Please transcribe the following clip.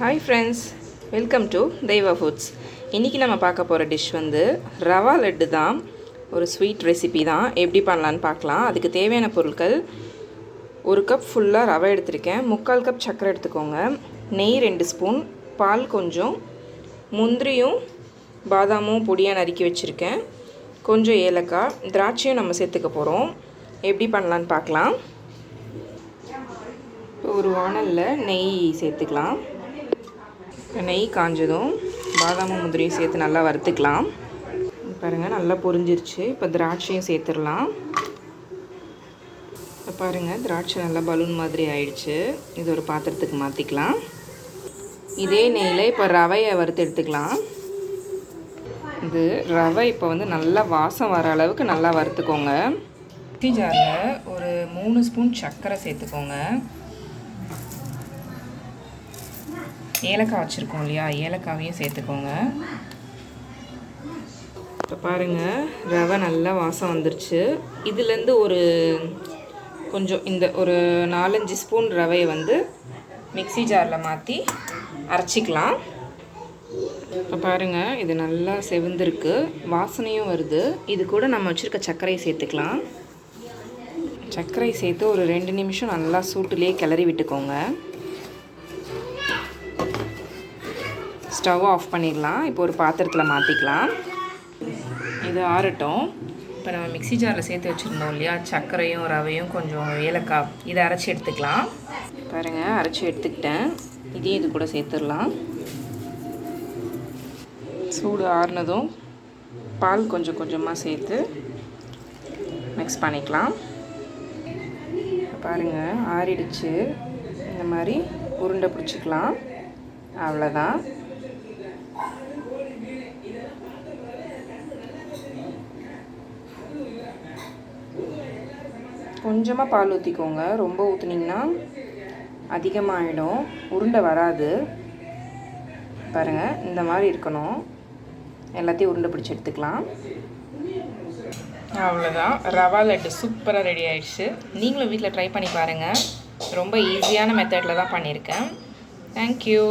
Hi friends, welcome to Deiva foods. இன்றைக்கி நம்ம பார்க்க போகிற டிஷ் வந்து ரவா லட்டு தான். ஒரு ஸ்வீட் ரெசிபி தான். எப்படி பண்ணலான்னு பார்க்கலாம். அதுக்கு தேவையான பொருட்கள்: 1 கப் ஃபுல்லாக ரவை எடுத்திருக்கேன், 3/4 கப் சர்க்கரை எடுத்துக்கோங்க, நெய் 2 ஸ்பூன், பால் கொஞ்சம், முந்திரியும் பாதாமும் பொடியாக நறுக்கி வச்சுருக்கேன், கொஞ்சம் ஏலக்காய், திராட்சையும் நம்ம சேர்த்துக்க போகிறோம். எப்படி பண்ணலான்னு பார்க்கலாம். ஒரு வாணலில் நெய் சேர்த்துக்கலாம். நெய் காஞ்சதும் பாதாமும் முந்திரியும் சேர்த்து நல்லா வறுத்துக்கலாம். பாருங்கள், நல்லா பொரிஞ்சிருச்சு. இப்போ திராட்சையும் சேர்த்துடலாம். இப்போ பாருங்கள், திராட்சை நல்லா பலூன் மாதிரி ஆயிடுச்சு. இது ஒரு பாத்திரத்துக்கு மாற்றிக்கலாம். இதே நெய்யில் இப்போ ரவையை வறுத்து எடுத்துக்கலாம். இது ரவை இப்போ வந்து நல்லா வாசம் வர அளவுக்கு நல்லா வறுத்துக்கோங்க. மிக்ஸி ஜாரில் ஒரு 3 ஸ்பூன் சர்க்கரை சேர்த்துக்கோங்க. ஏலக்காய் வச்சுருக்கோம் இல்லையா, ஏலக்காவையும் சேர்த்துக்கோங்க. இப்போ பாருங்கள், ரவை நல்லா வாசம் வந்துருச்சு. இதுலேருந்து இந்த ஒரு 4-5 ஸ்பூன் ரவையை வந்து மிக்ஸி ஜாரில் மாற்றி அரைச்சிக்கலாம். இப்போ பாருங்கள், இது நல்லா செவந்திருக்கு, வாசனையும் வருது. இது கூட நம்ம வச்சுருக்க சர்க்கரையை சேர்த்துக்கலாம். சர்க்கரை சேர்த்து ஒரு 2 நிமிஷம் நல்லா சூட்டுலேயே கிளறி விட்டுக்கோங்க. ஸ்டவ் ஆஃப் பண்ணிடலாம். இப்போ ஒரு பாத்திரத்தில் மாற்றிக்கலாம். இது ஆறட்டும். இப்போ நம்ம மிக்ஸி ஜாரில் சேர்த்து வச்சுருந்தோம் இல்லையா, சர்க்கரையும் ரவையும் கொஞ்சம் ஏலக்காய், இதை அரைச்சி எடுத்துக்கலாம். பாருங்கள், அரைச்சி எடுத்துக்கிட்டேன். இதையும் இது கூட சேர்த்துடலாம். சூடு ஆறுனதும் பால் கொஞ்சம் கொஞ்சமாக சேர்த்து மிக்ஸ் பண்ணிக்கலாம். பாருங்கள், ஆறிடுச்சு. இந்த மாதிரி உருண்டை பிடிச்சிக்கலாம். அவ்வளோதான். கொஞ்சமாக பால் ஊற்றிக்கோங்க. ரொம்ப ஊற்றுனீங்கன்னா அதிகமாகிடும், உருண்டை வராது. பாருங்கள், இந்த மாதிரி இருக்கணும். எல்லாத்தையும் உருண்டை பிடிச்சி எடுத்துக்கலாம். அவ்வளோதான், ரவா லட்டு சூப்பராக ரெடி ஆயிடுச்சு. நீங்களும் வீட்டில் ட்ரை பண்ணி பாருங்கள். ரொம்ப ஈஸியான மெத்தடில் தான் பண்ணியிருக்கேன். தேங்க்யூ.